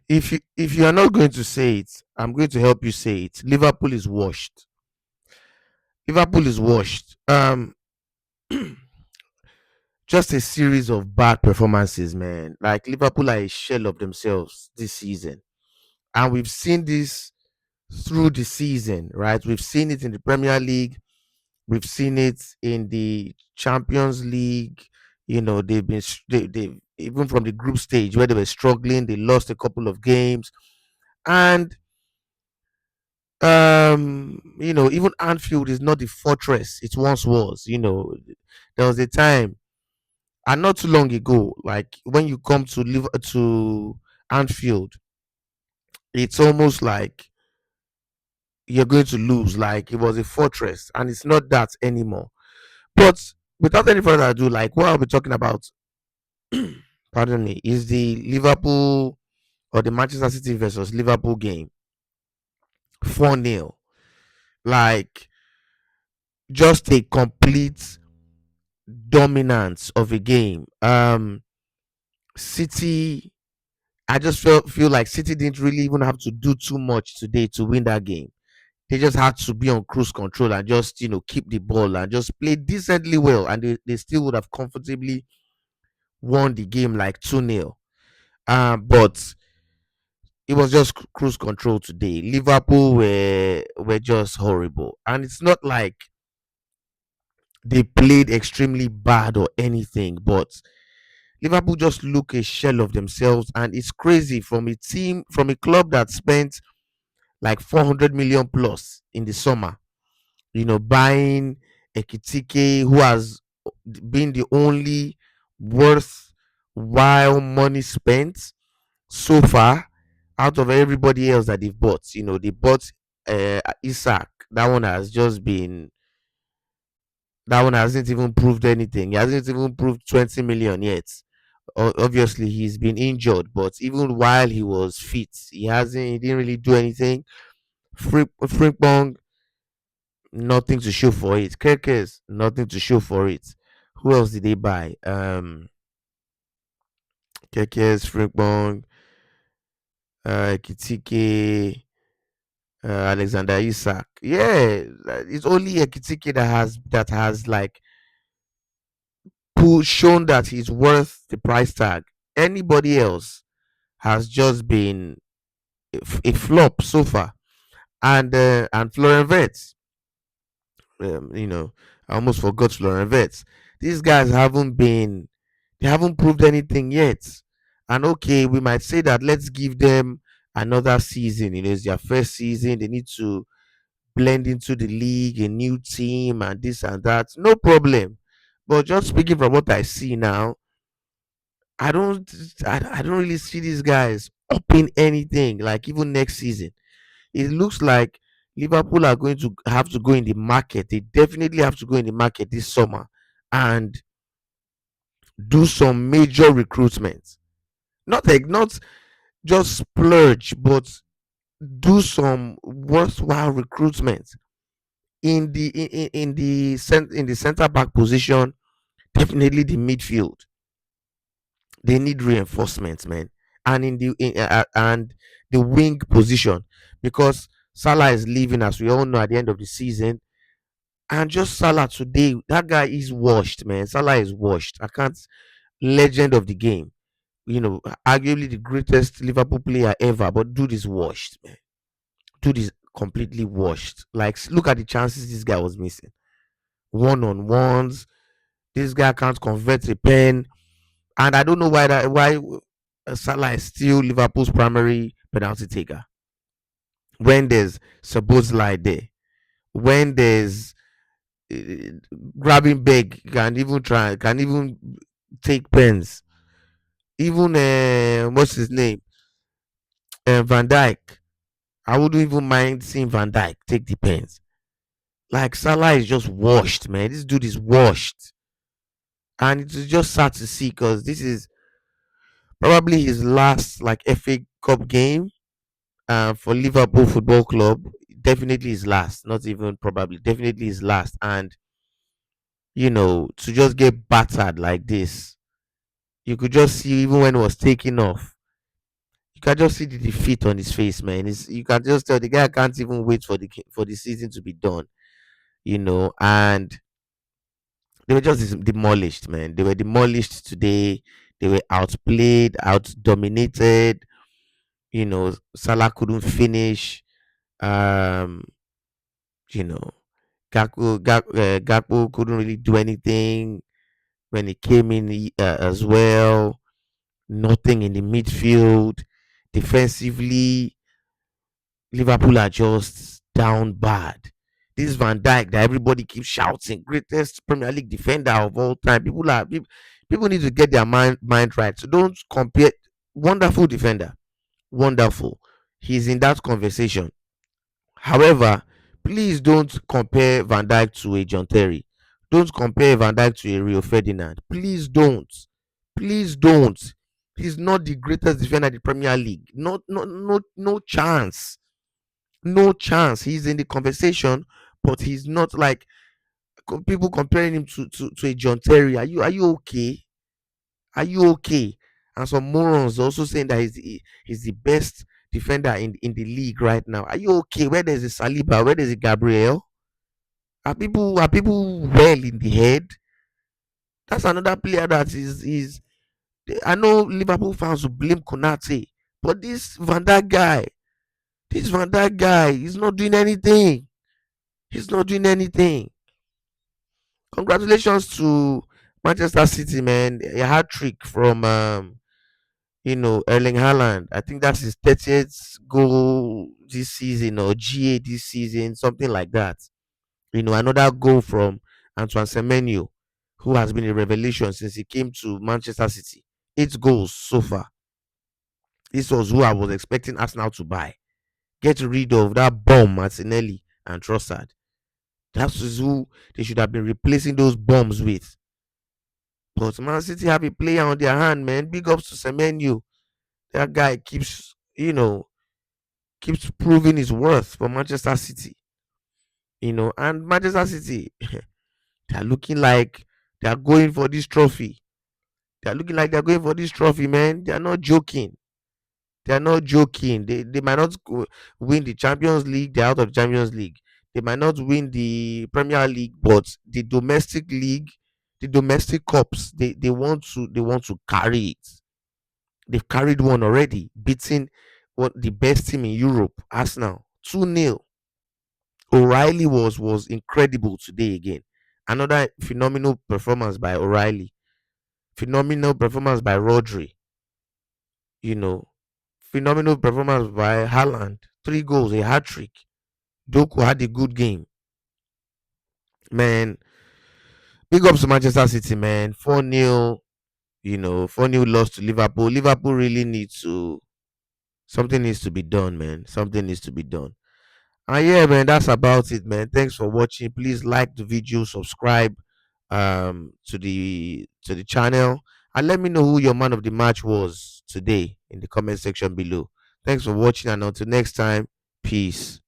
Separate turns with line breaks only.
If you are not going to say it, I'm going to help you say it. Liverpool is washed. Liverpool is washed. Just a series of bad performances, man. Like Liverpool are a shell of themselves this season, and we've seen this through the season, right? We've seen it in the Premier League. We've seen it in the Champions League. They've been they even from the group stage where they were struggling, they lost a couple of games, and even Anfield is not the fortress it once was. There was a time, and not too long ago, like when you come to live to Anfield, it's almost like you're going to lose. Like it was a fortress, and it's not that anymore. But without any further ado, like what I'll be talking about, pardon me, is the Liverpool or the Manchester City versus Liverpool game, 4-0. Like just a complete dominance of a game. City, I just feel like City didn't really even have to do too much today to win that game. They just had to be on cruise control and just keep the ball and just play decently well, and they still would have comfortably won the game like 2-0. But it was just cruise control today. Liverpool were just horrible, and it's not like they played extremely bad or anything, but Liverpool just look a shell of themselves, and it's crazy from a club that spent like 400 million plus in the summer, buying Ekitike, who has been the only worthwhile money spent so far out of everybody else that they've bought. They bought Isaac. That one hasn't even proved anything. He hasn't even proved 20 million yet. Obviously, he's been injured, but even while he was fit, he didn't really do anything. Frimpong, nothing to show for it. Kirkes, nothing to show for it. Who else did they buy? Kirkes, Frimpong, Kitike, Alexander Isak. Yeah, it's only Ekitike that has like shown that he's worth the price tag. Anybody else has just been a flop so far. And Florian Wirtz, I almost forgot Florian Wirtz. These guys they haven't proved anything yet. And okay, we might say that let's give them another season. It's their first season. They need to blend into the league, a new team, and this and that. No problem. But just speaking from what I see now, I don't, I don't really see these guys upping anything. Like even next season, it looks like Liverpool are going to have to go in the market. They definitely have to go in the market this summer and do some major recruitment. Not just splurge, but do some worthwhile recruitment in the center back position. Definitely the midfield. They need reinforcements, man, and and the wing position, because Salah is leaving, as we all know, at the end of the season. And just Salah today, that guy is washed, man. Salah is washed. I can't. Legend of the game, arguably the greatest Liverpool player ever, but dude is washed, man. Dude is completely washed. Like, look at the chances this guy was missing. One on ones. This guy can't convert a pen, and I don't know why Salah is still Liverpool's primary penalty taker when there's Szoboszlai there, when there's uh, grabbing big, can even take pens. Even what's his name, Van Dyke. I wouldn't even mind seeing Van Dyke take the pens. Like Salah is just washed, man. This dude is washed, and it's just sad to see because this is probably his last like FA Cup game for Liverpool Football Club. Definitely his last, not even probably, definitely his last. And to just get battered like this, you could just see even when it was taking off, you can just see the defeat on his face, man. You can just tell the guy can't even wait for the season to be done, and they were just demolished, man. They were demolished today. They were outplayed, out dominated. Salah couldn't finish. Um, you know, Gakpo couldn't really do anything when he came in as well. Nothing in the midfield. Defensively, Liverpool are just down bad. This Van Dijk that everybody keeps shouting, greatest Premier League defender of all time. People need to get their mind right. So don't compare. Wonderful defender, wonderful. He's in that conversation. However, please don't compare Van Dijk to a John Terry. Don't compare Van Dijk to a Rio Ferdinand. Please don't. Please don't. He's not the greatest defender in the Premier League. No chance. No chance. He's in the conversation, but he's not like people comparing him to a John Terry. Are you okay? Are you okay? And some morons also saying that he's the best defender in the league right now. Are you okay? Where there's a Saliba, where there's a Gabriel? Are people well in the head? That's another player that is. I know Liverpool fans will blame Konate, but this Van Dijk guy, is not doing anything. He's not doing anything. Congratulations to Manchester City, man. A hat trick from Erling Haaland. I think that's his 30th goal this season or GA this season, something like that. Another goal from Antoine Semenyo, who has been a revelation since he came to Manchester City. 8 goals so far. This was who I was expecting Arsenal to buy. Get rid of that bomb Martinelli and Trossard. That's who they should have been replacing those bombs with. But Man City have a player on their hand, man. Big ups to Semenyo. That guy keeps proving his worth for Manchester City. And Manchester City, they're looking like they're going for this trophy. They're looking like they're going for this trophy, man. They're not joking. They're not joking. They might not win the Champions League. They're out of Champions League. They might not win the Premier League, but the domestic league, the domestic cups, they want to carry it. They've carried one already, beating what the best team in Europe, Arsenal, 2-0. O'Reilly was incredible today again. Another phenomenal performance by O'Reilly. Phenomenal performance by Rodri. You know, phenomenal performance by Haaland. 3 goals, a hat trick. Doku had a good game. Man, big ups to Manchester City, man. 4-0, 4-0 loss to Liverpool. Liverpool really needs to, something needs to be done, man. Something needs to be done. And yeah, man, that's about it, man. Thanks for watching. Please like the video, subscribe to the channel, and let me know who your man of the match was today in the comment section below. Thanks for watching, and until next time, peace.